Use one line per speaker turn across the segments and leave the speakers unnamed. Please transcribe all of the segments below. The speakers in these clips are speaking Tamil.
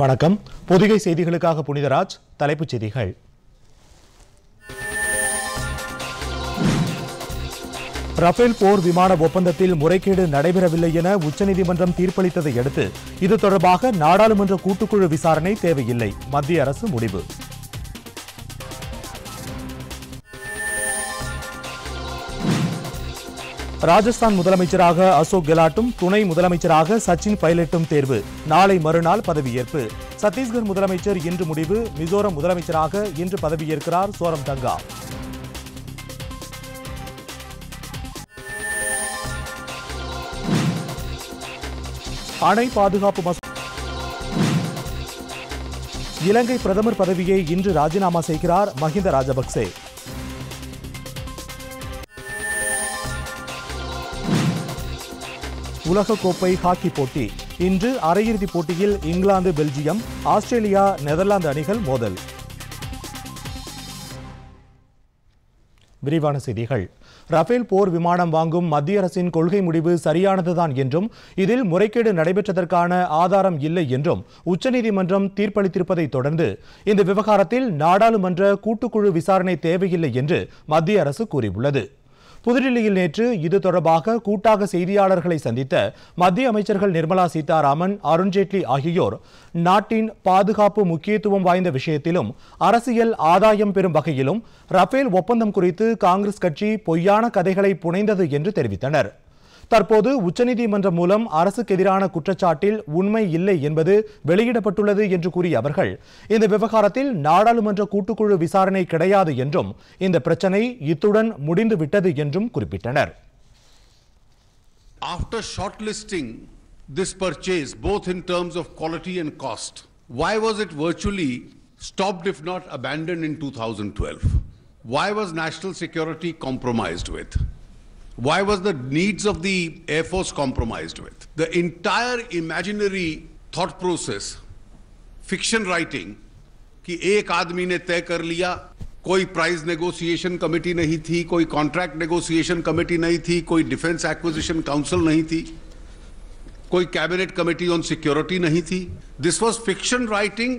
வணக்கம். பொதிகை செய்திகளுக்காக புனிதராஜ். தலைப்புச் செய்திகள். ரஃபேல் போர் விமான ஒப்பந்தத்தில் முறைகேடு நடைபெறவில்லை என உச்சநீதிமன்றம் தீர்ப்பளித்ததை அடுத்து இது தொடர்பாக நாடாளுமன்ற கூட்டுக்குழு விசாரணை தேவையில்லை, மத்திய அரசு முடிவு. ராஜஸ்தான் முதலமைச்சராக அசோக் கெலாட்டும் துணை முதலமைச்சராக சச்சின் பைலட்டும் தேர்வு. நாளை மறுநாள் பதவியேற்பு. சத்தீஸ்கர் முதலமைச்சர் இன்று முடிவு. மிசோரம் முதலமைச்சராக இன்று பதவியேற்கிறார் சோரம்தங்கா. அணை பாதுகாப்பு இலங்கை பிரதமர் பதவியை இன்று ராஜினாமா செய்கிறார் மஹிந்த ராஜபக்சே. உலகக்கோப்பை ஹாக்கி போட்டி இன்று அரையிறுதிப் போட்டியில் இங்கிலாந்து, பெல்ஜியம், ஆஸ்திரேலியா, நெதர்லாந்து அணிகள் மோதல். விரிவான செய்திகள். ரஃபேல் போர் விமானம் வாங்கும் மத்திய அரசின் கொள்கை முடிவு சரியானதுதான் என்றும் இதில் முறைகேடு நடைபெற்றதற்கான ஆதாரம் இல்லை என்றும் உச்சநீதிமன்றம் தீர்ப்பளித்திருப்பதை தொடர்ந்து இந்த விவகாரத்தில் நாடாளுமன்ற கூட்டுக்குழு விசாரணை தேவையில்லை என்று மத்திய அரசு கூறியுள்ளது. புதுடில்லியில் நேற்று இது தொடர்பாக கூட்டாக செய்தியாளர்களை சந்தித்த மத்திய அமைச்சர்கள் நிர்மலா சீதாராமன், அருண்ஜேட்லி ஆகியோர் நாட்டின் பாதுகாப்பு முக்கியத்துவம் வாய்ந்த விஷயத்திலும் அரசியல் ஆதாயம் பெறும் வகையிலும் ரஃபேல் ஒப்பந்தம் குறித்து காங்கிரஸ் கட்சி பொய்யான கதைகளை புனைந்தது என்று தெரிவித்தனர். தற்போது உச்சநீதிமன்றம் மூலம் அரசுக்கு எதிரான குற்றச்சாட்டில் உண்மை இல்லை என்பது வெளியிடப்பட்டுள்ளது என்று கூறிய அவர்கள் இந்த விவகாரத்தில் நாடாளுமன்ற கூட்டுக்குழு விசாரணை கிடையாது என்றும் இந்த பிரச்சனை இத்துடன் முடிந்து விட்டது என்றும் குறிப்பிட்டனர்.
After shortlisting this purchase both in terms of quality and cost, why was it virtually stopped if not abandoned in 2012? Why was national security compromised with? Why was the needs of the Air Force compromised with? The entire imaginary thought process, fiction writing, कि एक आदमी ने तय कर लिया, कोई प्राइस नेगोशिएशन कमेटी नहीं थी, कोई कॉन्ट्रैक्ट नेगोशिएशन कमेटी नहीं थी, कोई डिफेंस एक्विजिशन काउंसिल नहीं थी, कोई कैबिनेट कमेटी ऑन सिक्योरिटी नहीं थी. This was fiction writing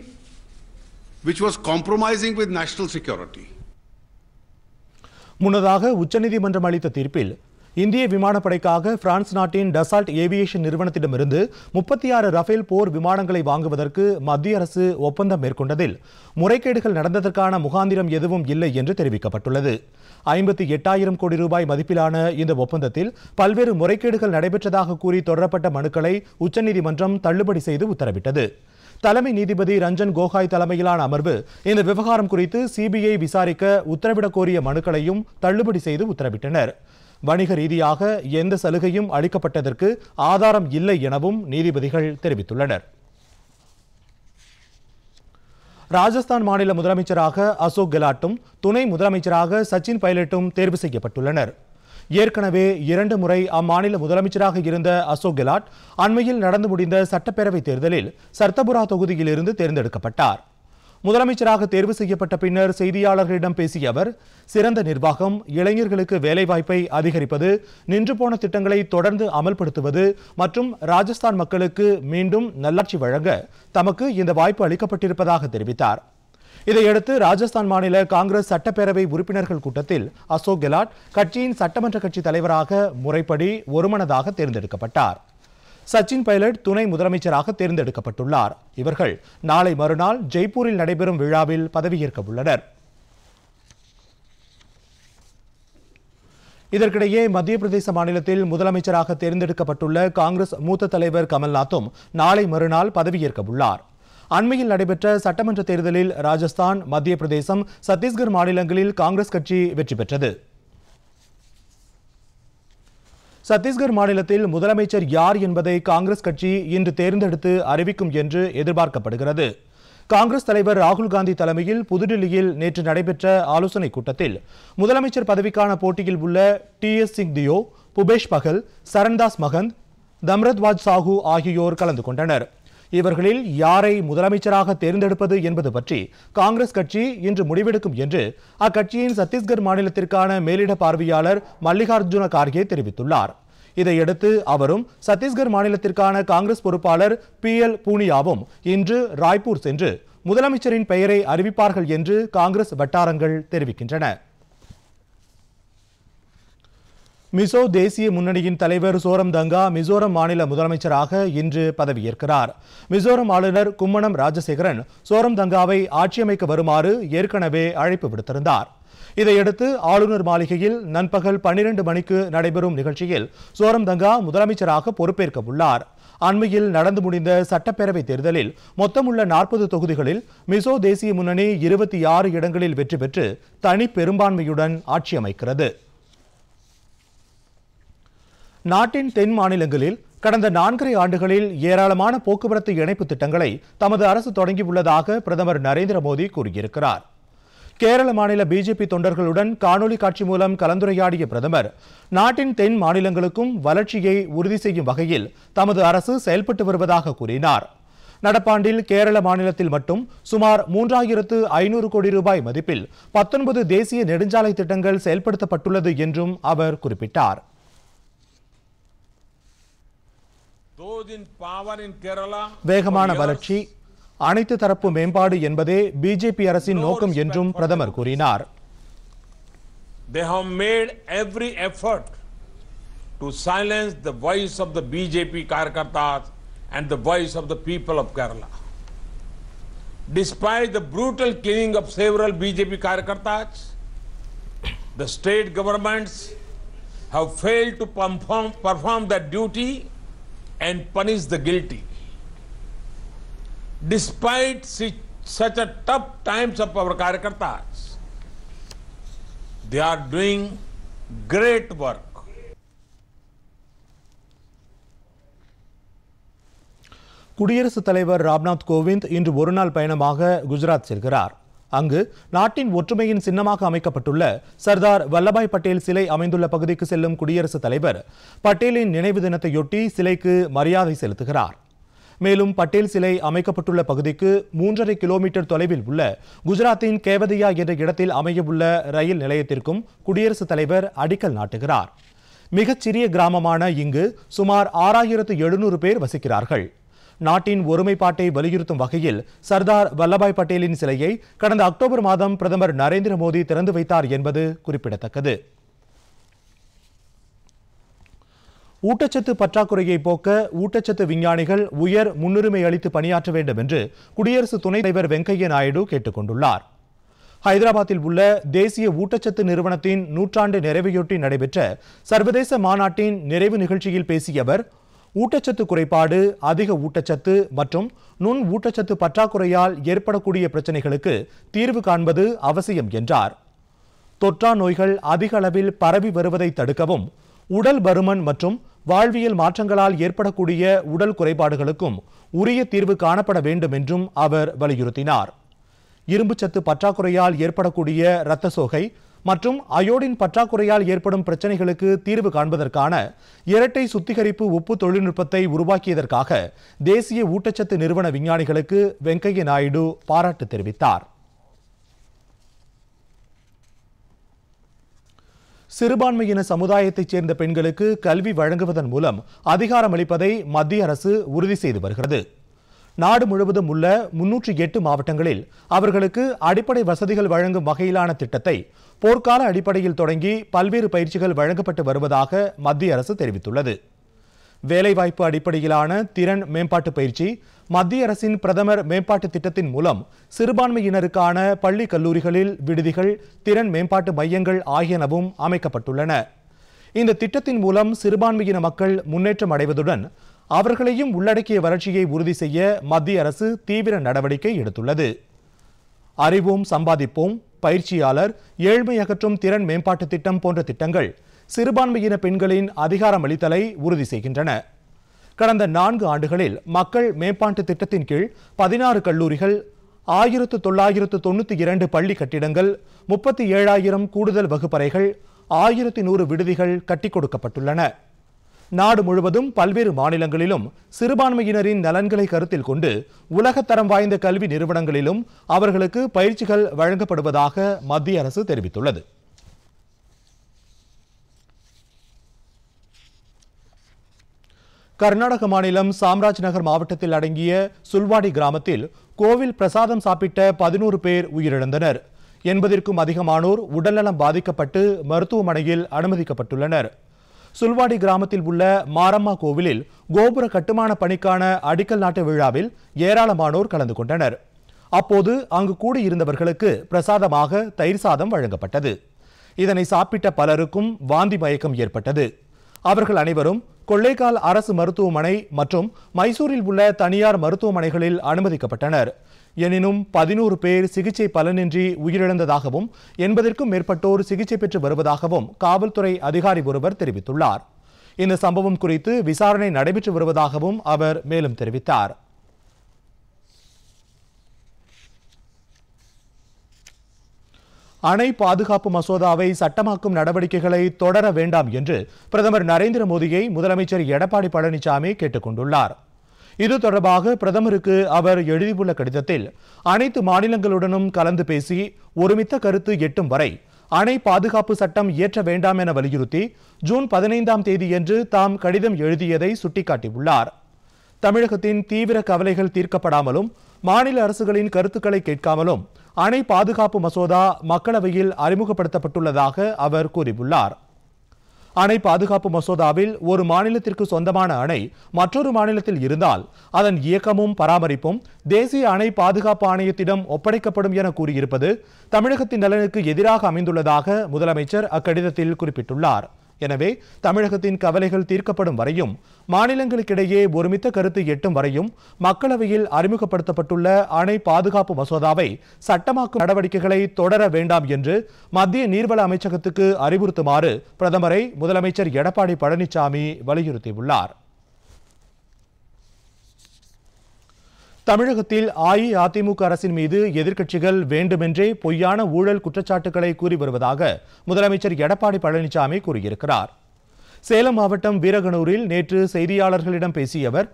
which was compromising with national security.
முன்னதாக உச்சநீதிமன்றம் அளித்த தீர்ப்பில் இந்திய விமானப்படைக்காக பிரான்ஸ் நாட்டின் டசால்ட் ஏவியேஷன் நிறுவனத்திடமிருந்து 36 ரஃபேல் போர் விமானங்களை வாங்குவதற்கு மத்திய அரசு ஒப்பந்தம் மேற்கொண்டதில் முறைகேடுகள் நடந்ததற்கான முகாந்திரம் எதுவும் இல்லை என்று தெரிவிக்கப்பட்டுள்ளது. 58,000 கோடி ரூபாய் மதிப்பிலான இந்த ஒப்பந்தத்தில் பல்வேறு முறைகேடுகள் நடைபெற்றதாக கூறி தொடரப்பட்ட மனுக்களை உச்சநீதிமன்றம் தள்ளுபடி செய்து உத்தரவிட்டது. தலைமை நீதிபதி ரஞ்சன் கோகாய் தலைமையிலான அமர்வு இந்த விவகாரம் குறித்து சிபிஐ விசாரிக்க உத்தரவிடக் கோரிய மனுக்களையும் தள்ளுபடி செய்து உத்தரவிட்டனர். வணிக ரீதியாக எந்த சலுகையும் அளிக்கப்பட்டதற்கு ஆதாரம் இல்லை எனவும் நீதிபதிகள் தெரிவித்துள்ளனர். ராஜஸ்தான் மாநில முதலமைச்சராக அசோக் கெலாட்டும் துணை முதலமைச்சராக சச்சின் பைலட்டும் தேர்வு செய்யப்பட்டுள்ளனர். ஏற்கனவே 2 முறை அம்மாநில முதலமைச்சராக இருந்த அசோக் கெலாட் அண்மையில் நடந்து முடிந்த சட்டப்பேரவை தேர்தலில் சர்த்தபுரா தொகுதியிலிருந்து தேர்ந்தெடுக்கப்பட்டார். முதலமைச்சராக தேர்வு செய்யப்பட்ட பின்னர் செய்தியாளர்களிடம் பேசிய அவர், சிறந்த நிர்வாகம், இளைஞர்களுக்கு வேலைவாய்ப்பை அதிகரிப்பது, நின்று போன திட்டங்களை தொடர்ந்து அமல்படுத்துவது மற்றும் ராஜஸ்தான் மக்களுக்கு மீண்டும் நல்லாட்சி வழங்க தமக்கு இந்த வாய்ப்பு அளிக்கப்பட்டிருப்பதாக தெரிவித்தார். இதையடுத்து ராஜஸ்தான் மாநில காங்கிரஸ் சட்டப்பேரவை உறுப்பினர்கள் கூட்டத்தில் அசோக் கெலாட் கட்சியின் சட்டமன்ற கட்சி தலைவராக முறைப்படி ஒருமனதாக தேர்ந்தெடுக்கப்பட்டார். சச்சின் பைலட் துணை முதலமைச்சராக தேர்ந்தெடுக்கப்பட்டுள்ளார். இவர்கள் நாளை மறுநாள் ஜெய்ப்பூரில் நடைபெறும் விழாவில் பதவியேற்க உள்ளனர். இதற்கிடையே மத்திய பிரதேச மாநிலத்தில் முதலமைச்சராக தேர்ந்தெடுக்கப்பட்டுள்ள காங்கிரஸ் மூத்த தலைவர் கமல்நாத்தும் நாளை மறுநாள் பதவியேற்க உள்ளார். அண்மையில் நடைபெற்ற சட்டமன்ற தேர்தலில் ராஜஸ்தான், மத்திய பிரதேசம், சத்தீஸ்கர் மாநிலங்களில் காங்கிரஸ் கட்சி வெற்றி பெற்றது. சத்தீஸ்கர் மாநிலத்தில் முதலமைச்சர் யார் என்பதை காங்கிரஸ் கட்சி இன்று தேர்ந்தெடுத்து அறிவிக்கும் என்று எதிர்பார்க்கப்படுகிறது. காங்கிரஸ் தலைவர் ராகுல் காந்தி தலைமையில் புதுடில்லியில் நேற்று நடைபெற்ற ஆலோசனைக் கூட்டத்தில் முதலமைச்சர் பதவிக்கான போட்டியில் உள்ள TS சிங் தியோ, புபேஷ் பகல், சரண்தாஸ் மகந்த், தம்ரத்வாஜ் சாஹூ ஆகியோர் கலந்து கொண்டனர். இவர்களில் யாரை முதலமைச்சராக தேர்ந்தெடுப்பது என்பது பற்றி காங்கிரஸ் கட்சி இன்று முடிவெடுக்கும் என்று அக்கட்சியின் சத்தீஸ்கர் மாநிலத்திற்கான மேலிட பார்வையாளர் மல்லிகார்ஜுன கார்கே தெரிவித்துள்ளார். இதையடுத்து அவரும் சத்தீஸ்கர் மாநிலத்திற்கான காங்கிரஸ் பொறுப்பாளர் PL பூனியாவும் இன்று ராய்ப்பூர் சென்று முதலமைச்சரின் பெயரை அறிவிப்பார்கள் என்று காங்கிரஸ் வட்டாரங்கள் தெரிவிக்கின்றன. மிசோ தேசிய முன்னணியின் தலைவர் சோரம்தங்கா மிசோரம் மாநில முதலமைச்சராக இன்று பதவியேற்கிறார். மிசோரம் ஆளுநர் கும்மனம் ராஜசேகரன் சோரம்தங்காவை ஆட்சியமைக்க வருமாறு ஏற்கனவே அழைப்பு விடுத்திருந்தார். இதையடுத்து ஆளுநர் மாளிகையில் நண்பகல் 12 மணிக்கு நடைபெறும் நிகழ்ச்சியில் சோரம்தங்கா முதலமைச்சராக பொறுப்பேற்க உள்ளார். அண்மையில் நடந்து முடிந்த சட்டப்பேரவை தேர்தலில் மொத்தமுள்ள 40 தொகுதிகளில் மிசோ தேசிய முன்னணி 26 இடங்களில் வெற்றி பெற்று தனி பெரும்பான்மையுடன் ஆட்சி அமைக்கிறது. நாட்டின் தென் மாநிலங்களில் கடந்த 4.5 ஆண்டுகளில் ஏராளமான போக்குவரத்து இணைப்பு திட்டங்களை தமது அரசு தொடங்கியுள்ளதாக பிரதமர் நரேந்திர மோடி கூறியிருக்கிறார். கேரள மாநில பிஜேபி தொண்டர்களுடன் காணொலி காட்சி மூலம் கலந்துரையாடிய பிரதமர் நாட்டின் தென் மாநிலங்களுக்கும் வளர்ச்சியை உறுதி செய்யும் வகையில் தமது அரசு செயல்பட்டு வருவதாக கூறினார். நடப்பாண்டில் கேரள மாநிலத்தில் மட்டும் சுமார் 3500 கோடி ரூபாய் மதிப்பில் 19 தேசிய நெடுஞ்சாலை திட்டங்கள் செயல்படுத்தப்பட்டுள்ளது என்றும் அவர் குறிப்பிட்டார். வேகமான வளர்ச்சி, அனைத்து தரப்பு மேம்பாடு என்பதே பிஜேபி அரசின் நோக்கம் என்றும் பிரதமர் கூறினார்.
They have made every effort to silence the voice of the BJP Karyakartas and the voice of the people of Kerala. Despite the brutal killing of several BJP Karyakartas, the state governments have failed to perform their duty and punish the guilty. Despite such a tough times of our Karyakartas, they are doing great work.
குடியரசுத் தலைவர் ராம்நாத் கோவிந்த் இன்று ஒருநாள் பயணமாக குஜராத் செல்கிறார். அங்கு நாட்டின் ஒற்றுமையின் சின்னமாக அமைக்கப்பட்டுள்ள சர்தார் வல்லபாய் பட்டேல் சிலை அமைந்துள்ள பகுதிக்கு செல்லும் குடியரசுத் தலைவர் பட்டேலின் நினைவு தினத்தையொட்டி சிலைக்கு மரியாதை செலுத்துகிறார். மேலும் பட்டேல் சிலை அமைக்கப்பட்டுள்ள பகுதிக்கு 3.5 கிலோமீட்டர் தொலைவில் உள்ள குஜராத்தின் கேவதியா என்ற இடத்தில் அமையவுள்ள ரயில் நிலையத்திற்கும் குடியரசுத் தலைவர் அடிக்கல் நாட்டுகிறார். மிகச்சிறிய கிராமமான இங்கு சுமார் 6700 பேர் வசிக்கிறார்கள். நாட்டின் ஒருமைப்பாட்டை வலியுறுத்தும் வகையில் சர்தார் வல்லபாய் பட்டேலின் சிலையை கடந்த அக்டோபர் மாதம் பிரதமர் நரேந்திர மோடி திறந்து வைத்தார் என்பது குறிப்பிடத்தக்கது. ஊட்டச்சத்து பற்றாக்குறையை போக்க ஊட்டச்சத்து விஞ்ஞானிகள் உயர் முன்னுரிமை அளித்து பணியாற்ற வேண்டும் என்று குடியரசு துணைத் தலைவர் வெங்கையா நாயுடு கேட்டுக் கொண்டுள்ளார். ஹைதராபாத்தில் உள்ள தேசிய ஊட்டச்சத்து நிறுவனத்தின் 100ஆண்டு நிறைவையொட்டி நடைபெற்ற சர்வதேச மாநாட்டின் நிறைவு நிகழ்ச்சியில் பேசிய அவர், ஊட்டச்சத்து குறைபாடு, அதிக ஊட்டச்சத்து மற்றும் நுண் ஊட்டச்சத்து பற்றாக்குறையால் ஏற்படக்கூடிய பிரச்சனைகளுக்கு தீர்வு காண்பது அவசியம் என்றார். தொற்றா நோய்கள் அதிக அளவில் பரவி வருவதை தடுக்கவும், உடல் பருமன் மற்றும் வாழ்வியல் மாற்றங்களால் ஏற்படக்கூடிய உடல் குறைபாடுகளுக்கும் உரிய தீர்வு காணப்பட வேண்டும் என்றும் அவர் வலியுறுத்தினார். இரும்புச்சத்து பற்றாக்குறையால் ஏற்படக்கூடிய இரத்த சோகை மற்றும் அயோடின் பற்றாக்குறையால் ஏற்படும் பிரச்சனைகளுக்கு தீர்வு காண்பதற்கான இரட்டை சுத்திகரிப்பு உப்பு தொழில்நுட்பத்தை உருவாக்கியதற்காக தேசிய ஊட்டச்சத்து நிறுவன விஞ்ஞானிகளுக்கு வெங்கையா நாயுடு பாராட்டு தெரிவித்தார். சிறுபான்மையின சமுதாயத்தைச் சேர்ந்த பெண்களுக்கு கல்வி வழங்குவதன் மூலம் அதிகாரமளிப்பதை மத்திய அரசு உறுதி செய்து வருகிறது. நாடு முழுவதும் உள்ள 308 மாவட்டங்களில் அவர்களுக்கு அடிப்படை வசதிகள் வழங்கும் வகையிலான திட்டத்தை போர்க்கால அடிப்படையில் தொடங்கி பல்வேறு பயிற்சிகள் வழங்கப்பட்டு வருவதாக மத்திய அரசு தெரிவித்துள்ளது. வேலைவாய்ப்பு அடிப்படையிலான திறன் மேம்பாட்டு பயிற்சி மத்திய அரசின் பிரதமர் மேம்பாட்டு திட்டத்தின் மூலம் சிறுபான்மையினருக்கான பள்ளி கல்லூரிகளில் விடுதிகள், திறன் மேம்பாட்டு மையங்கள் ஆகியனவும் அமைக்கப்பட்டுள்ளன. இந்த திட்டத்தின் மூலம் சிறுபான்மையின மக்கள் முன்னேற்றம் அடைவதுடன் அவர்களையும் உள்ளடக்கிய வளர்ச்சியை உறுதி செய்ய மத்திய அரசு தீவிர நடவடிக்கை எடுத்துள்ளது. அறிவோம் சம்பாதிப்போம், பயிற்சியாளர், ஏழ்மை அகற்றும் திறன் மேம்பாட்டு திட்டம் போன்ற திட்டங்கள் சிறுபான்மையின பெண்களின் அதிகாரமளித்தலை உறுதி செய்கின்றன. கடந்த 4 ஆண்டுகளில் மக்கள் மேம்பாட்டு திட்டத்தின் கீழ் 16 கல்லூரிகள், 1992 பள்ளி கட்டிடங்கள், 37,000 கூடுதல் வகுப்பறைகள், 1100 விடுதிகள் கட்டிக் கொடுக்கப்பட்டுள்ளன. நாடு முழுவதும் பல்வேறு மாநிலங்களிலும் சிறுபான்மையினரின் நலன்களை கருத்தில் கொண்டு உலகத்தரம் வாய்ந்த கல்வி நிறுவனங்களிலும் அவர்களுக்கு பயிற்சிகள் வழங்கப்படுவதாக மத்திய அரசு தெரிவித்துள்ளது. கர்நாடக மாநிலம் சாம்ராஜ் நகர் மாவட்டத்தில் அடங்கிய சுல்வாடி கிராமத்தில் கோவில் பிரசாதம் சாப்பிட்ட 11 பேர் உயிரிழந்தனர். 80க்கும் அதிகமானோர் உடல்நலம் பாதிக்கப்பட்டு மருத்துவமனையில் அனுமதிக்கப்பட்டுள்ளனர். சுல்வாடி கிராமத்தில் உள்ள மாரம்மா கோவிலில் கோபுர கட்டுமான பணிக்கான அடிக்கல் நாட்டு விழாவில் ஏராளமானோர் கலந்து கொண்டனர். அப்போது அங்கு கூடியிருந்தவர்களுக்கு பிரசாதமாக தயிர் சாதம் வழங்கப்பட்டது. இதனை சாப்பிட்ட பலருக்கும் வாந்தி மயக்கம் ஏற்பட்டது. அவர்கள் அனைவரும் கொள்ளைக்கால் அரசு மருத்துவமனை மற்றும் மைசூரில் உள்ள தனியார் மருத்துவமனைகளில் அனுமதிக்கப்பட்டனர். எனினும் 11 பேர் சிகிச்சை பலனின்றி உயிரிழந்ததாகவும் 80க்கும் மேற்பட்டோர் சிகிச்சை பெற்று வருவதாகவும் காவல்துறை அதிகாரி ஒருவர் தெரிவித்துள்ளார். இந்த சம்பவம் குறித்து விசாரணை நடைபெற்று வருவதாகவும் அவர் மேலும் தெரிவித்தார். அணை பாதுகாப்பு மசோதாவை சட்டமாக்கும் நடவடிக்கைகளை தொடர வேண்டாம் என்று பிரதமர் நரேந்திர மோடியை முதலமைச்சர் எடப்பாடி பழனிசாமி கேட்டுக் கொண்டுள்ளார். இது தொடர்பாக பிரதமருக்கு அவர் எழுதியுள்ள கடிதத்தில் அனைத்து மாநிலங்களுடனும் கலந்து பேசி ஒருமித்த கருத்து எட்டும் வரை அணை பாதுகாப்பு சட்டம் இயற்ற வேண்டாம் என வலியுறுத்தி ஜூன் 15ஆம் தேதியன்று தாம் கடிதம் எழுதியதை சுட்டிக்காட்டியுள்ளார். தமிழகத்தின் தீவிர கவலைகள் தீர்க்கப்படாமலும் மாநில அரசுகளின் கருத்துக்களை கேட்காமலும் அணை பாதுகாப்பு மசோதா மக்களவையில் அறிமுகப்படுத்தப்பட்டுள்ளதாக அவர் கூறியுள்ளார். அணை பாதுகாப்பு மசோதாவில் ஒரு மாநிலத்திற்கு சொந்தமான அணை மற்றொரு மாநிலத்தில் இருந்தால் அதன் இயக்கமும் பராமரிப்பும் தேசிய அணை பாதுகாப்பு ஆணையத்திடம் ஒப்படைக்கப்படும் என கூறியிருப்பது தமிழகத்தின் நலனுக்கு எதிராக அமைந்துள்ளதாக முதலமைச்சர் அக்கடிதத்தில் குறிப்பிட்டுள்ளார். எனவே தமிழகத்தின் கவலைகள் தீர்க்கப்படும் வரையும் மாநிலங்களுக்கிடையே ஒருமித்த கருத்து எட்டும் வரையும் மக்களவையில் அறிமுகப்படுத்தப்பட்டுள்ள அணை பாதுகாப்பு மசோதாவை சட்டமாக்கும் நடவடிக்கைகளை தொடர வேண்டாம் என்று மத்திய நீர்வள அமைச்சகத்துக்கு அறிவுறுத்துமாறு பிரதமரை முதலமைச்சர் எடப்பாடி பழனிசாமி வலியுறுத்தியுள்ளார். தமிழகத்தில் அஇஅதிமுக அரசின் மீது எதிர்க்கட்சிகள் வேண்டுமென்றே பொய்யான ஊழல் குற்றச்சாட்டுகளை கூறி வருவதாக முதலமைச்சர் எடப்பாடி பழனிசாமி கூறியிருக்கிறார். சேலம் மாவட்டம் வீரகனூரில் நேற்று செய்தியாளர்களிடம் பேசிய அவர்,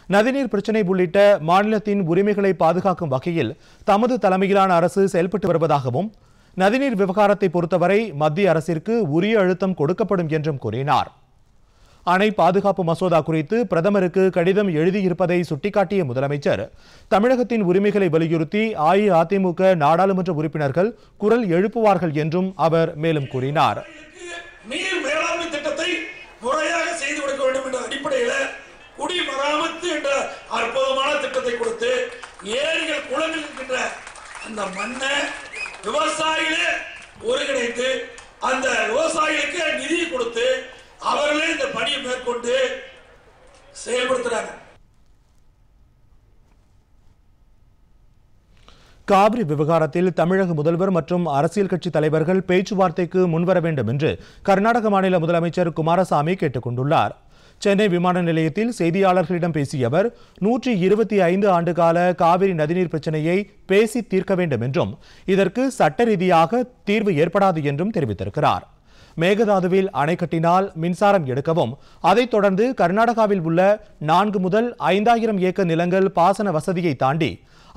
நதிநீர் பிரச்சினை உள்ளிட்ட மாநிலத்தின் உரிமைகளை பாதுகாக்கும் வகையில் தமது தலைமையிலான அரசு செயல்பட்டு வருவதாகவும் நதிநீர் விவகாரத்தை பொறுத்தவரை மத்திய அரசிற்கு உரிய அழுத்தம் கொடுக்கப்படும் என்றும் கூறினார். அணை பாதுகாப்பு மசோதா குறித்து பிரதமருக்கு கடிதம் எழுதியிருப்பதை சுட்டிக்காட்டிய முதலமைச்சர் தமிழகத்தின் உரிமைகளை வலியுறுத்தி அஇஅதிமுக நாடாளுமன்ற உறுப்பினர்கள் குரல் எழுப்புவார்கள் என்றும் அவர் மேலும் கூறினார்.
நீர் மேலாண்மை திட்டத்தை முறையாக செய்து கொடுக்க வேண்டும் என்ற அடிப்படையில் குடிமராமத்து என்ற அற்புதமான திட்டத்தை கொடுத்து ஏரிகள் குளங்கள் இருக்கின்ற அந்த மண்ணை விவசாயிகளே ஒருங்கிணைத்து அந்த விவசாயிகளுக்கு நிதி கொடுத்து அவர்களே இந்த பணியை மேற்கொண்டு செயல்படுத்துறாங்க.
காவிரி விவகாரத்தில் தமிழக முதல்வர் மற்றும் அரசியல் கட்சி தலைவர்கள் பேச்சுவார்த்தைக்கு முன்வர வேண்டும் என்று கர்நாடக மாநில முதலமைச்சர் குமாரசாமி கேட்டுக் கொண்டுள்ளார். சென்னை விமான நிலையத்தில் செய்தியாளர்களிடம் பேசிய அவர் 125 ஆண்டுகால காவிரி நதிநீர் பிரச்சினையை பேசி தீர்க்க வேண்டும் என்றும் இதற்கு சட்ட ரீதியாக தீர்வு ஏற்படாது என்றும் தெரிவித்திருக்கிறார். மேகதாதுவில் அணை கட்டினால் மின்சாரம் எடுக்கவும் அதைத் தொடர்ந்து கர்நாடகாவில் உள்ள 4 முதல் 5000 ஏக்கர் நிலங்கள் பாசன வசதியை தாண்டி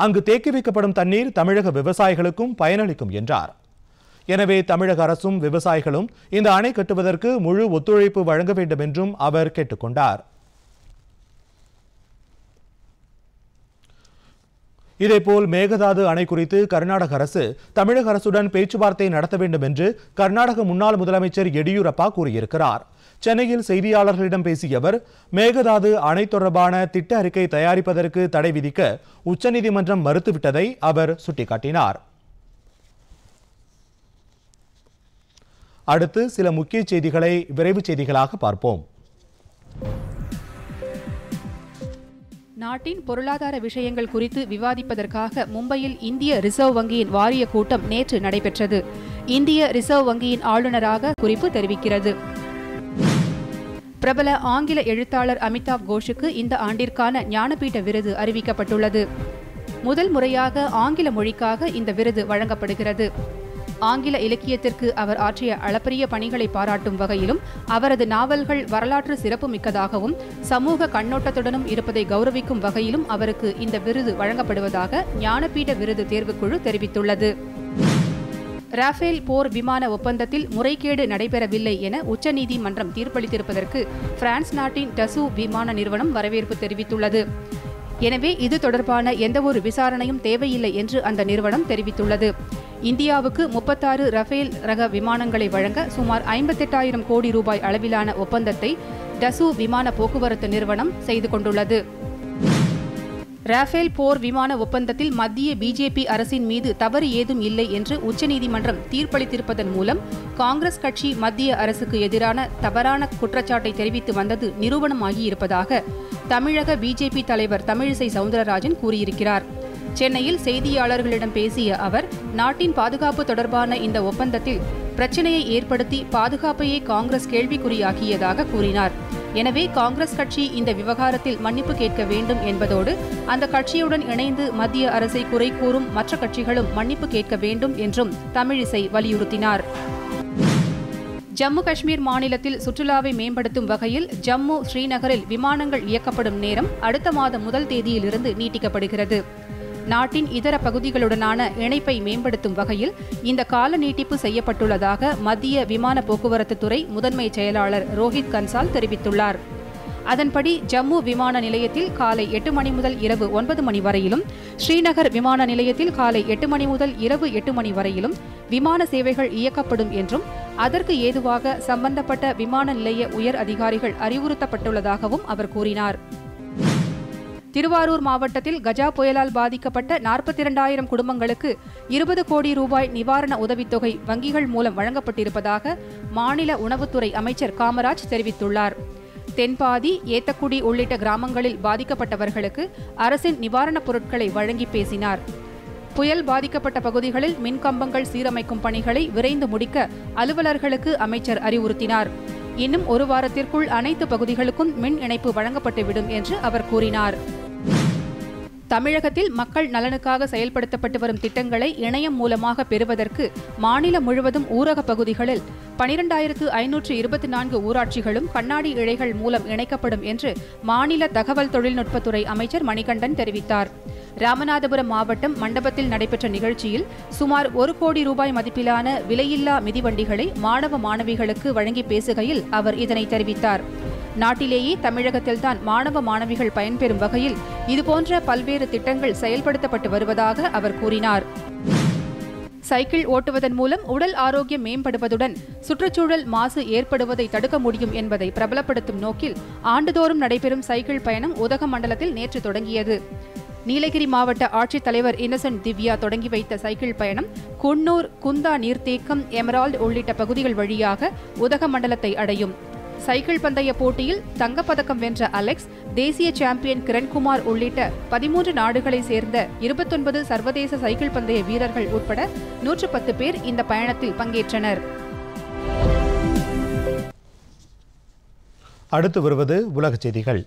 அங்கு தேக்கி வைக்கப்படும் தண்ணீர் தமிழக விவசாயிகளுக்கும் பயனளிக்கும் என்றார். எனவே தமிழக அரசும் விவசாயிகளும் இந்த அணை கட்டுவதற்கு முழு ஒத்துழைப்பு வழங்க வேண்டும் என்றும் அவர் கேட்டுக்கொண்டார். இதேபோல் மேகதாது அணை குறித்து கர்நாடக அரசு தமிழக அரசுடன் பேச்சுவார்த்தை நடத்த வேண்டும் என்று கர்நாடக முன்னாள் முதலமைச்சர் எடியூரப்பா கூறியிருக்கிறார். சென்னையில் செய்தியாளர்களிடம் பேசிய அவர், மேகதாது அணை தொடர்பான திட்ட அறிக்கை தயாரிப்பதற்கு தடை விதிக்க உச்சநீதிமன்றம் மறுத்துவிட்டதை அவர் சுட்டிக்காட்டினார். அடுத்து சில முக்கிய செய்திகளை விரைவு செய்திகளாக பார்ப்போம்.
நாட்டின் பொருளாதார விஷயங்கள் குறித்து விவாதிப்பதற்காக மும்பையில் இந்திய ரிசர்வ் வங்கியின் வாரிய கூட்டம் நேற்று நடைபெற்றது. இந்திய ரிசர்வ் வங்கியின் ஆளுநராக குறிப்பு தெரிவிக்கிறது. பிரபல ஆங்கில எழுத்தாளர் அமிதாப் கோஷுக்கு இந்த ஆண்டிற்கான ஞானபீட விருது அறிவிக்கப்பட்டுள்ளது. முதல் முறையாக ஆங்கில மொழிக்காக இந்த விருது வழங்கப்படுகிறது. ஆங்கில இலக்கியத்திற்கு அவர் ஆற்றிய அளப்பரிய பணிகளை பாராட்டும் வகையிலும் அவரது நாவல்கள் வரலாற்று சிறப்புமிக்கதாகவும் சமூக கண்ணோட்டத்துடனும் இருப்பதை கௌரவிக்கும் வகையிலும் அவருக்கு இந்த விருது வழங்கப்படுவதாக ஞானபீட விருது தேர்வுக்குழு தெரிவித்துள்ளது. ராஃபேல் போர் விமான ஒப்பந்தத்தில் முறைகேடு நடைபெறவில்லை என உச்சநீதிமன்றம் தீர்ப்பளித்திருப்பதற்கு பிரான்ஸ் நாட்டின் டசூ விமான நிறுவனம் வரவேற்பு தெரிவித்துள்ளது. எனவே இது தொடர்பான எந்தவொரு விசாரணையும் தேவையில்லை என்று அந்த நிறுவனம் தெரிவித்துள்ளது. இந்தியாவுக்கு 36 ரஃபேல் ரக விமானங்களை வழங்க சுமார் 58,000 கோடி ரூபாய் அளவிலான ஒப்பந்தத்தை டசூ விமான போக்குவரத்து நிறுவனம் செய்து கொண்டுள்ளது. ராஃபேல் போர் விமான ஒப்பந்தத்தில் மத்திய பிஜேபி அரசின் மீது தவறு ஏதும் இல்லை என்று உச்சநீதிமன்றம் தீர்ப்பளித்திருப்பதன் மூலம் காங்கிரஸ் கட்சி மத்திய அரசுக்கு எதிரான தவறான குற்றச்சாட்டை தெரிவித்து வந்தது நிரூபணமாகியிருப்பதாக தமிழக பிஜேபி தலைவர் தமிழிசை சவுந்தரராஜன் கூறியிருக்கிறார். சென்னையில் செய்தியாளர்களிடம் பேசிய அவர், நாட்டின் பாதுகாப்பு தொடர்பான இந்த ஒப்பந்தத்தில் பிரச்சினையை ஏற்படுத்தி பாதுகாப்பையே காங்கிரஸ் கேள்விக்குறியாக்கியதாக கூறினார். எனவே காங்கிரஸ் கட்சி இந்த விவகாரத்தில் மன்னிப்பு கேட்க வேண்டும் என்பதோடு அந்த கட்சியுடன் இணைந்து மத்திய அரசை குறை கூறும் மற்ற கட்சிகளும் மன்னிப்பு கேட்க வேண்டும் என்றும் தமிழிசை வலியுறுத்தினார். ஜம்மு காஷ்மீர் மாநிலத்தில் சுற்றுலாவை மேம்படுத்தும் வகையில் ஜம்மு ஸ்ரீநகரில் விமானங்கள் இயக்கப்படும் நேரம் அடுத்த மாதம் 1 தேதியிலிருந்து நீட்டிக்கப்படுகிறது. நாட்டின் இதர பகுதிகளுடனான இணைப்பை மேம்படுத்தும் வகையில் இந்த கால நீட்டிப்பு செய்யப்பட்டுள்ளதாக மத்திய விமான போக்குவரத்து துறை முதன்மை செயலாளர் ரோஹித் கன்சால் தெரிவித்துள்ளார். அதன்படி ஜம்மு விமான நிலையத்தில் காலை 8 மணி முதல் இரவு 9 மணி வரையிலும், ஸ்ரீநகர் விமான நிலையத்தில் காலை 8 மணி முதல் இரவு 8 மணி வரையிலும் விமான சேவைகள் இயக்கப்படும் என்றும் அதற்கு ஏதுவாக சம்பந்தப்பட்ட விமான நிலைய உயர் அதிகாரிகள் அறிவுறுத்தப்பட்டுள்ளதாகவும் அவர் கூறினார். திருவாரூர் மாவட்டத்தில் கஜா புயலால் பாதிக்கப்பட்ட 42,000 குடும்பங்களுக்கு 20 கோடி ரூபாய் நிவாரண உதவித்தொகை வங்கிகள் மூலம் வழங்கப்பட்டிருப்பதாக மாநில உணவுத்துறை அமைச்சர் காமராஜ் தெரிவித்துள்ளார். தென்பாதி, ஏத்தக்குடி உள்ளிட்ட கிராமங்களில் பாதிக்கப்பட்டவர்களுக்கு அரசின் நிவாரணப் பொருட்களை வழங்கி பேசினார். புயல் பாதிக்கப்பட்ட பகுதிகளில் மின்கம்பங்கள் சீரமைக்கும் பணிகளை விரைந்து முடிக்க அலுவலர்களுக்கு அமைச்சர் அறிவுறுத்தினார். இன்னும் 1 வாரத்திற்குள் அனைத்து பகுதிகளுக்கும் மின் இணைப்பு வழங்கப்பட்டுவிடும் என்று அவர் கூறினார். தமிழகத்தில் மக்கள் நலனுக்காக செயல்படுத்தப்பட்டு வரும் திட்டங்களை இணையம் மூலமாக பெறுவதற்கு மாநிலம் முழுவதும் ஊரக பகுதிகளில் 12,524 ஊராட்சிகளும் கண்ணாடி இழைகள் மூலம் இணைக்கப்படும் என்று மாநில தகவல் தொழில்நுட்பத்துறை அமைச்சர் மணிகண்டன் தெரிவித்தார். ராமநாதபுரம் மாவட்டம் மண்டபத்தில் நடைபெற்ற நிகழ்ச்சியில் சுமார் 1 கோடி ரூபாய் மதிப்பிலான விலையில்லா மிதிவண்டிகளை மாணவ மாணவிகளுக்கு வழங்கி பேசுகையில் அவர் இதனை தெரிவித்தார். நாட்டிலேயே தமிழகத்தில்தான் மாணவ மாணவிகள் பயன்பெறும் வகையில் இதுபோன்ற பல்வேறு திட்டங்கள் செயல்படுத்தப்பட்டு வருவதாக அவர் கூறினார். சைக்கிள் ஓட்டுவதன் மூலம் உடல் ஆரோக்கியம் மேம்படுவதுடன் சுற்றுச்சூழல் மாசு ஏற்படுவதை தடுக்க முடியும் என்பதை பிரபலப்படுத்தும் நோக்கில் ஆண்டுதோறும் நடைபெறும் சைக்கிள் பயணம் உதகமண்டலத்தில் நேற்று தொடங்கியது. நீலகிரி மாவட்ட ஆட்சித்தலைவர் இன்னசென்ட் திவ்யா தொடங்கி வைத்த சைக்கிள் பயணம் குன்னூர், குந்தா நீர்த்தேக்கம், எமரால்டு உள்ளிட்ட பகுதிகள் வழியாக உதகமண்டலத்தை அடையும். சைக்கிள் பந்தய போட்டியில் தங்கப்பதக்கம் வென்ற அலெக்ஸ், தேசிய சாம்பியன் கிரண்குமார் உள்ளிட்ட 13 நாடுகளை சேர்ந்த 29 சர்வதேச சைக்கிள் பந்தய வீரர்கள் உட்பட 110 பேர் இந்த பயணத்தில் பங்கேற்றனர்.
அடுத்து வருவது உலக செய்திகள்.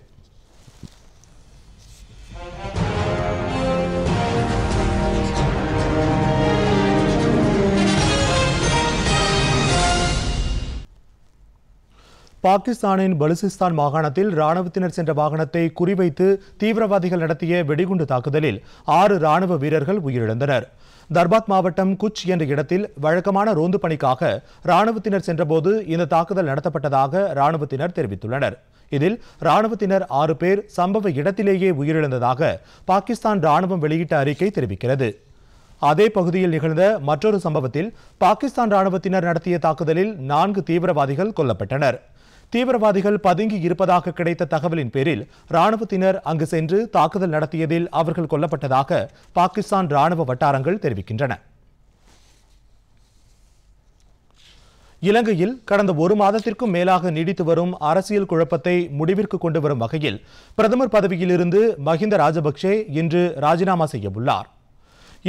பாகிஸ்தானின் பலுசிஸ்தான் மாகாணத்தில் ராணுவத்தினர் சென்ற வாகனத்தை குறிவைத்து தீவிரவாதிகள் நடத்திய வெடிகுண்டு தாக்குதலில் 6 ராணுவ வீரர்கள் உயிரிழந்தனர். தர்பாத் மாவட்டம் குச் என்ற இடத்தில் வழக்கமான ரோந்து பணிக்காக ராணுவத்தினர் சென்றபோது இந்த தாக்குதல் நடத்தப்பட்டதாக ராணுவத்தினர் தெரிவித்துள்ளனர். இதில் ராணுவத்தினர் 6 பேர் சம்பவ இடத்திலேயே உயிரிழந்ததாக பாகிஸ்தான் ராணுவம் வெளியிட்ட அறிக்கை தெரிவிக்கிறது. அதே பகுதியில் நிகழ்ந்த மற்றொரு சம்பவத்தில் பாகிஸ்தான் ராணுவத்தினர் நடத்திய தாக்குதலில் 4 தீவிரவாதிகள் கொல்லப்பட்டனர். தீவிரவாதிகள் பதுங்கி இருப்பதாக கிடைத்த தகவலின் பேரில் ராணுவத்தினர் அங்கு சென்று தாக்குதல் நடத்தியதில் அவர்கள் கொல்லப்பட்டதாக பாகிஸ்தான் ராணுவ வட்டாரங்கள் தெரிவிக்கின்றன. இலங்கையில் கடந்த 1 மாதத்திற்கும் மேலாக நீடித்து வரும் அரசியல் குழப்பத்தை முடிவிற்கு கொண்டு வரும் வகையில் பிரதமர் பதவியிலிருந்து மஹிந்த ராஜபக்சே இன்று ராஜினாமா செய்ய உள்ளார்.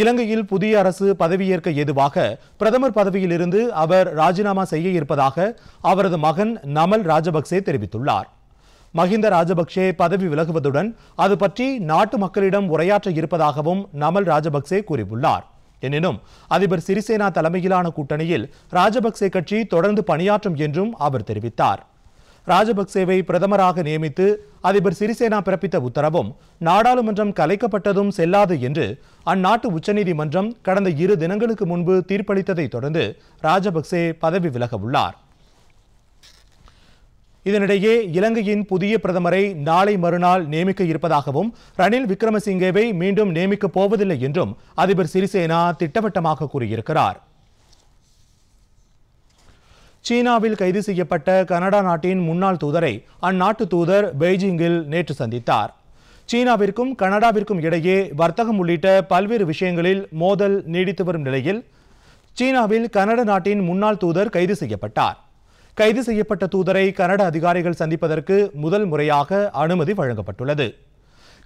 இலங்கையில் புதிய அரசு பதவியேற்க ஏதுவாக பிரதமர் பதவியிலிருந்து அவர் ராஜினாமா செய்ய இருப்பதாக அவரது மகன் நமல் ராஜபக்சே தெரிவித்துள்ளார். மஹிந்த ராஜபக்சே பதவி விலகுவதுடன் அது பற்றி நாட்டு மக்களிடம் உரையாற்ற இருப்பதாகவும் நமல் ராஜபக்சே கூறியுள்ளார். எனினும் அதிபர் சிறிசேனா தலைமையிலான கூட்டணியில் ராஜபக்சே கட்சி தொடர்ந்து பணியாற்றும் என்றும் அவர் தெரிவித்தார். ராஜபக்சேவை பிரதமராக நியமித்து அதிபர் சிறிசேனா பிறப்பித்த உத்தரவும் நாடாளுமன்றம் கலைக்கப்பட்டதும் செல்லாது என்று அந்நாட்டு உச்சநீதிமன்றம் கடந்த 2 தினங்களுக்கு முன்பு தீர்ப்பளித்ததை தொடர்ந்து ராஜபக்சே பதவி விலக உள்ளார். இதனிடையே இலங்கையின் புதிய பிரதமரை நாளை மறுநாள் நியமிக்க இருப்பதாகவும் ரணில் விக்ரமசிங்கேவை மீண்டும் நியமிக்கப் போவதில்லை என்றும் அதிபர் சிறிசேனா திட்டவட்டமாக கூறியிருக்கிறார். சீனாவில் கைது செய்யப்பட்ட கனடா நாட்டின் முன்னாள் தூதரை அந்நாட்டு தூதர் பெய்ஜிங்கில் நேற்று சந்தித்தார். சீனாவிற்கும் கனடாவிற்கும் இடையே வர்த்தகம் உள்ளிட்ட பல்வேறு விஷயங்களில் மோதல் நீடித்து வரும் நிலையில் சீனாவில் கனடா நாட்டின் முன்னாள் தூதர் கைது செய்யப்பட்டார். கைது செய்யப்பட்ட தூதரை கனடா அதிகாரிகள் சந்திப்பதற்கு முதல் முறையாக அனுமதி வழங்கப்பட்டுள்ளது.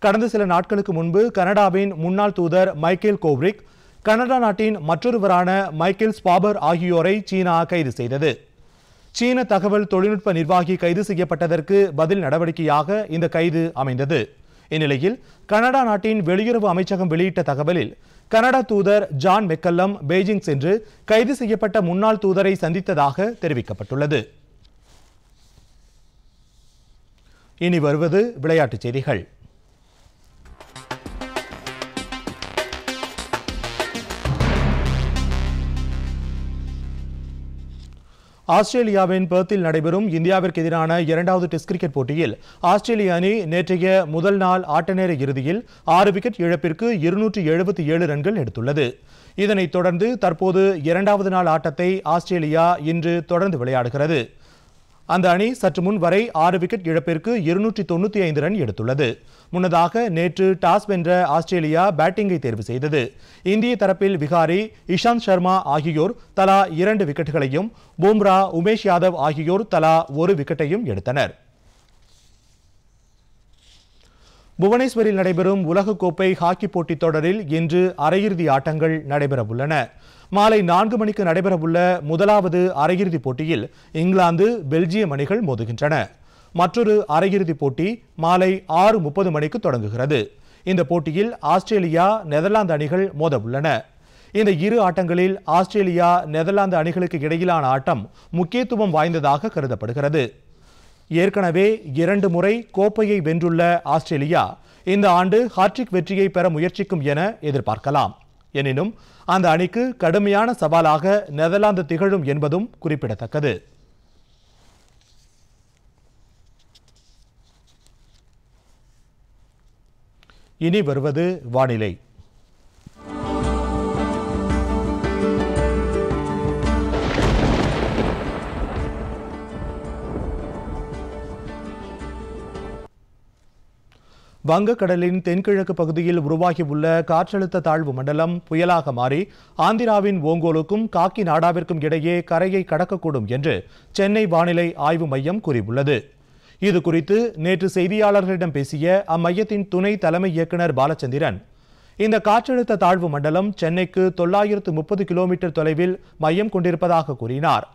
கடந்த சில நாட்களுக்கு முன்பு கனடாவின் முன்னாள் தூதர் மைக்கேல் கோவ்ரிக், கனடா நாட்டின் மற்றொருவரான மைக்கேல் ஸ்பாபர் ஆகியோரை சீனா கைது செய்தது. சீன தகவல் தொழில்நுட்ப நிர்வாகி கைது செய்யப்பட்டதற்கு பதில் நடவடிக்கையாக இந்த கைது அமைந்தது. இந்நிலையில் கனடா நாட்டின் வெளியுறவு அமைச்சகம் வெளியிட்ட தகவலில் கனடா தூதர் ஜான் மெக்கல்லம் பெய்ஜிங் சென்று கைது செய்யப்பட்ட முன்னாள் தூதரை சந்தித்ததாக தெரிவிக்கப்பட்டுள்ளது. இனி வருவது விளையாட்டுச் செய்திகள். ஆஸ்திரேலியாவின் பெர்த்தில் நடைபெறும் இந்தியாவிற்கு எதிரான 2வது டெஸ்ட் கிரிக்கெட் போட்டியில் ஆஸ்திரேலிய அணி நேற்றைய முதல் நாள் ஆட்டநேர இறுதியில் 6 விக்கெட் இழப்பிற்கு 277 ரன்கள் எடுத்துள்ளது. இதனைத் தொடர்ந்து தற்போது 2வது நாள் ஆட்டத்தை ஆஸ்திரேலியா இன்று தொடர்ந்து விளையாடுகிறது. அந்த அணி சற்று முன் வரை 6 விக்கெட் இழப்பிற்கு 295 ரன் எடுத்துள்ளது. முன்னதாக நேற்று டாஸ் வென்ற ஆஸ்திரேலியா பேட்டிங்கை தேர்வு செய்தது. இந்திய தரப்பில் விகாரி, இஷாந்த் சர்மா ஆகியோர் தலா 2 விக்கெட்டுகளையும், பும்ரா, உமேஷ் யாதவ் ஆகியோர் தலா 1 விக்கெட்டையும் எடுத்தனர். புவனேஸ்வரில் நடைபெறும் உலகக்கோப்பை ஹாக்கி போட்டித் தொடரில் இன்று அரையிறுதி ஆட்டங்கள் நடைபெறவுள்ளன. மாலை 4 மணிக்கு நடைபெறவுள்ள முதலாவது அரையிறுதிப் போட்டியில் இங்கிலாந்து, பெல்ஜியம் அணிகள் மோதுகின்றன. மற்றொரு அரையிறுதிப் போட்டி மாலை 6:30 மணிக்கு தொடங்குகிறது. இந்த போட்டியில் ஆஸ்திரேலியா, நெதர்லாந்து அணிகள் மோத உள்ளன. இந்த இரு ஆட்டங்களில் ஆஸ்திரேலியா, நெதர்லாந்து அணிகளுக்கு இடையிலான ஆட்டம் முக்கியத்துவம் வாய்ந்ததாக கருதப்படுகிறது. ஏற்கனவே 2 முறை கோப்பையை வென்றுள்ள ஆஸ்திரேலியா இந்த ஆண்டு ஹாட்ரிக் வெற்றியை பெற முயற்சிக்கும் என எதிர்பார்க்கலாம். எனினும் அந்த அணிக்கு கடுமையான சவாலாக நெதர்லாந்து திகழும் என்பதும் குறிப்பிடத்தக்கது. இனி வருவது வானிலை. வங்கக்கடலின் தென்கிழக்கு பகுதியில் உருவாகியுள்ள காற்றழுத்த தாழ்வு மண்டலம் புயலாக மாறி ஆந்திராவின் ஓங்கோலுக்கும் காக்கிநாடாவிற்கும் இடையே கரையை கடக்கக்கூடும் என்று சென்னை வானிலை ஆய்வு மையம் கூறியுள்ளது. இதுகுறித்து நேற்று செய்தியாளர்களிடம் பேசிய அம்மையத்தின் துணை தலைமை இயக்குநர் பாலச்சந்திரன், இந்த காற்றழுத்த தாழ்வு மண்டலம் சென்னைக்கு 930 கிலோமீட்டர் தொலைவில் மையம் கொண்டிருப்பதாக கூறினார்.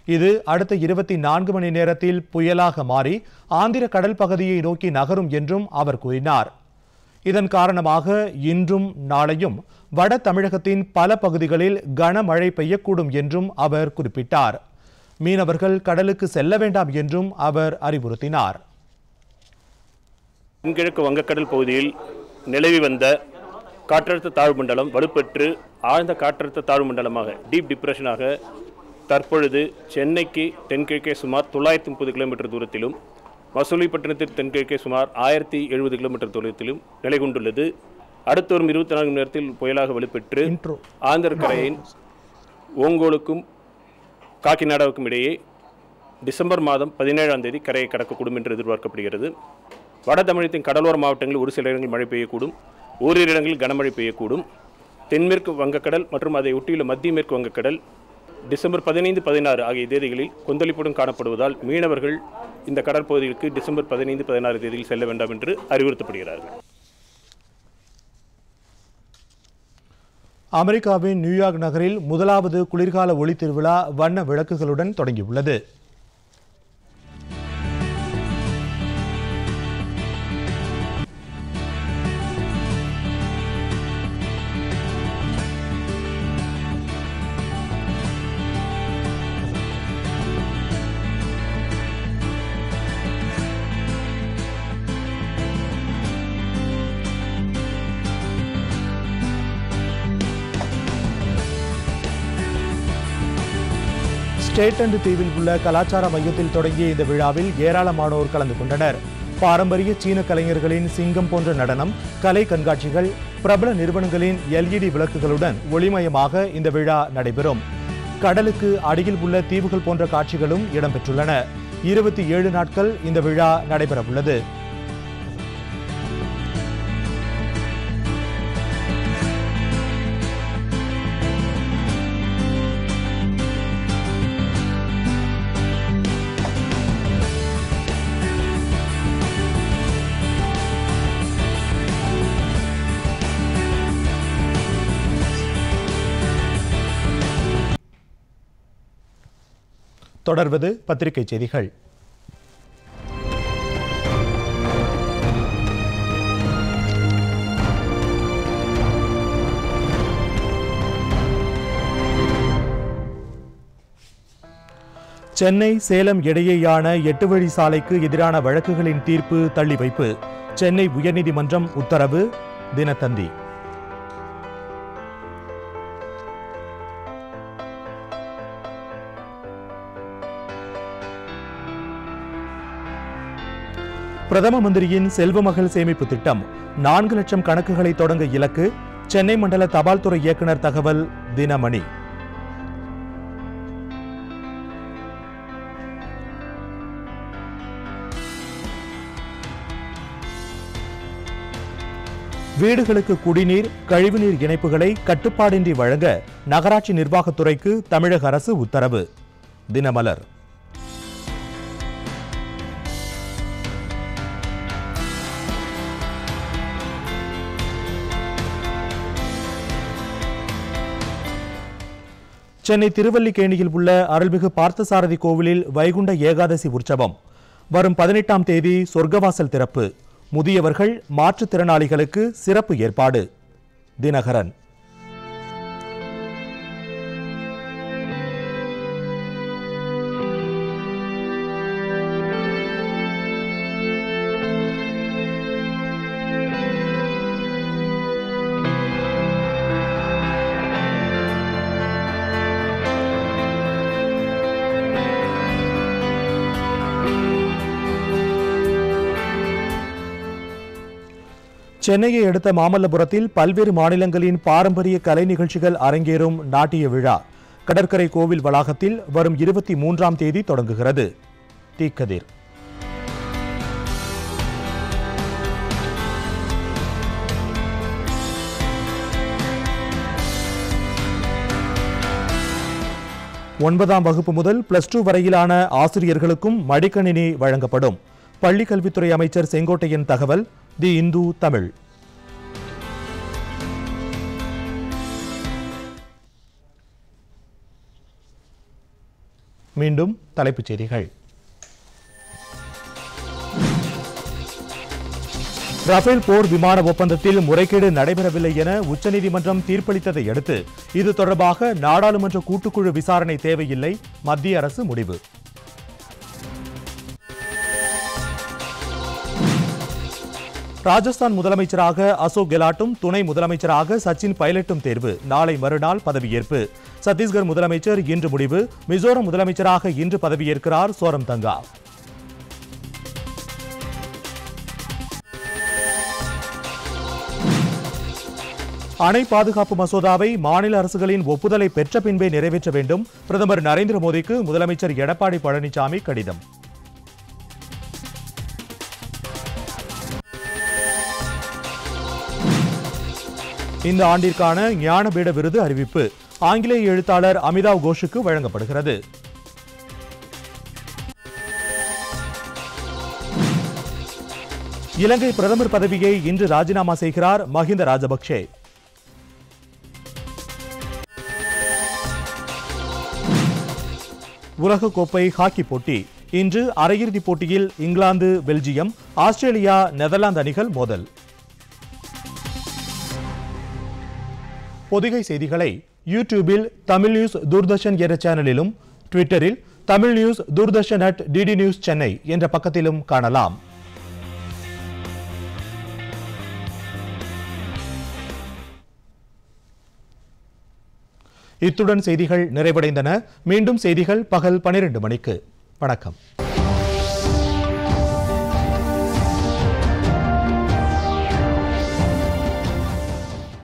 இது அடுத்த 24 மணி நேரத்தில் புயலாக மாறி ஆந்திர கடல் பகுதியை நோக்கி நகரும் என்றும் அவர் கூறினார். இதன் காரணமாக இன்றும் நாளையும் வட தமிழகத்தின் பல பகுதிகளில் கனமழை பெய்யக்கூடும் என்றும் அவர் குறிப்பிட்டார். மீனவர்கள் கடலுக்கு செல்ல வேண்டாம் என்றும் அவர் அறிவுறுத்தினார்.
தென்கிழக்கு வங்கக்கடல் பகுதியில் நிலவி வந்த காற்றழுத்த தாழ்வு மண்டலம் வலுப்பெற்று ஆழ்ந்த காற்றழுத்த தாழ்வு மண்டலமாக டீப் டிப்ரெஷனாக தற்பொழுது சென்னைக்கு தென்கிழக்கே சுமார் 930 கிலோமீட்டர் தூரத்திலும், மசூலிப்பட்டினத்திற்கு தென்கிழக்கே சுமார் 1070 கிலோமீட்டர் தூரத்திலும் நிலை கொண்டுள்ளது. அடுத்த வரும் 24 மணி நேரத்தில் புயலாக வலுப்பெற்று ஆந்திர கரையின் ஓங்கோலுக்கும் காக்கிநாடாவுக்கும் இடையே டிசம்பர் மாதம் 17ஆம் தேதி கரையை கடக்கக்கூடும் என்று எதிர்பார்க்கப்படுகிறது. வட தமிழகத்தின் கடலோர மாவட்டங்களில் ஒரு சில இடங்களில் மழை பெய்யக்கூடும், ஓரிரு இடங்களில் கனமழை பெய்யக்கூடும். தென்மேற்கு வங்கக்கடல் மற்றும் அதை ஒட்டியுள்ள மத்திய மேற்கு வங்கக்கடல் டிசம்பர் 15, 16 ஆகிய தேதிகளில் கொந்தளிப்புடன் காணப்படுவதால் மீனவர்கள் இந்த கடற்பகுதிகளுக்கு டிசம்பர் 15, 16 தேதியில் செல்ல வேண்டாம் என்று அறிவுறுத்தப்படுகிறார்கள்.
அமெரிக்காவின் நியூயார்க் நகரில் முதலாவது குளிர்கால ஒளி திருவிழா வண்ண விளக்குகளுடன் தொடங்கியுள்ளது. ஸ்டேட்லண்ட் தீவில் உள்ள கலாச்சார மையத்தில் தொடங்கிய இந்த விழாவில் ஏராளமானோர் கலந்து கொண்டனர். பாரம்பரிய சீன கலைஞர்களின் சிங்கம் போன்ற நடனம், கலை கண்காட்சிகள், பிரபல நிறுவனங்களின் LED விளக்குகளுடன் ஒளிமயமாக இந்த விழா நடைபெறும். கடலுக்கு அடியில் உள்ள தீவுகள் போன்ற காட்சிகளும் இடம்பெற்றுள்ளன. 27 நாட்கள் இந்த விழா நடைபெறவுள்ளது. தொடர்வது பத்திரிகை செய்திகள். சென்னை சேலம் இடையேயான 8 வழி சாலைக்கு எதிரான வழக்குகளின் தீர்ப்பு தள்ளி வைப்பு. சென்னை உயர்நீதிமன்றம் உத்தரவு. தினத்தந்தி. பிரதம மந்திரியின் செல்வ மகள் சேமிப்பு திட்டம் 4 லட்சம் கணக்குகளை தொடங்க இலக்கு. சென்னை மண்டல தபால் துறை இயக்குநர் தகவல். தினமணி. வீடுகளுக்கு குடிநீர், கழிவுநீர் இணைப்புகளை கட்டுப்பாடின்றி வழங்க நகராட்சி நிர்வாகத்துறைக்கு தமிழக அரசு உத்தரவு. தினமலர். சென்னை திருவல்லிக்கேணியில் உள்ள அருள்மிகு பார்த்தசாரதி கோவிலில் வைகுண்ட ஏகாதசி உற்சவம் வரும் 18ஆம் தேதி சொர்க்கவாசல் திறப்பு. முதியவர்கள், மாற்றுத்திறனாளிகளுக்கு சிறப்பு ஏற்பாடு. தினகரன். சென்னையை அடுத்த மாமல்லபுரத்தில் பல்வேறு மாநிலங்களின் பாரம்பரிய கலை நிகழ்ச்சிகள் அரங்கேறும் நாட்டிய விழா கடற்கரை கோவில் வளாகத்தில் வரும் 23ஆம் தேதி தொடங்குகிறது. தீக்கதிர். ஒன்பதாம் வகுப்பு முதல் +2 வரையிலான ஆசிரியர்களுக்கும் மடிக்கணினி வழங்கப்படும். பள்ளிக் கல்வித்துறை அமைச்சர் செங்கோட்டையன் தகவல். தி இந்து தமிழ். மீண்டும் தலைப்புச் செய்திகள். ரஃபேல் போர் விமான ஒப்பந்தத்தில் முறைகேடு நடைபெறவில்லை என உச்சநீதிமன்றம் தீர்ப்பளித்ததை அடுத்து இது தொடர்பாக நாடாளுமன்ற கூட்டுக்குழு விசாரணை தேவையில்லை, மத்திய அரசு முடிவு. ராஜஸ்தான் முதலமைச்சராக அசோக் கெலாட்டும் துணை முதலமைச்சராக சச்சின் பைலட்டும் தேர்வு. நாளை மறுநாள் பதவியேற்பு. சத்தீஸ்கர் முதலமைச்சர் இன்று முடிவு. மிசோரம் முதலமைச்சராக இன்று பதவியேற்கிறார் சோரம்தங்கா. அணை பாதுகாப்பு மசோதாவை மாநில அரசுகளின் ஒப்புதலை பெற்ற பின்பே நிறைவேற்ற வேண்டும். பிரதமர் நரேந்திர மோடிக்கு முதலமைச்சர் எடப்பாடி பழனிசாமி கடிதம். இந்த ஆண்டிற்கான ஞானபீட விருது அறிவிப்பு. ஆங்கிலேய எழுத்தாளர் அமிதாவ் கோஷுக்கு வழங்கப்படுகிறது. இலங்கை பிரதமர் பதவியை இன்று ராஜினாமா செய்கிறார் மஹிந்த ராஜபக்சே. உலகக்கோப்பை ஹாக்கி போட்டி இன்று அரையிறுதிப் போட்டியில் இங்கிலாந்து, பெல்ஜியம், ஆஸ்திரேலியா, நெதர்லாந்து அணிகள் மோதல். பொதிகை செய்திகளை யூடியூபில் தமிழ் நியூஸ் தூர்தர்ஷன் என்ற சேனலிலும், ட்விட்டரில் Tamil news Doordarshan @DD News Chennai என்ற பக்கத்திலும் காணலாம். இத்துடன் செய்திகள் நிறைவடைந்தன. மீண்டும் செய்திகள் பகல் 12 மணிக்கு. வணக்கம்.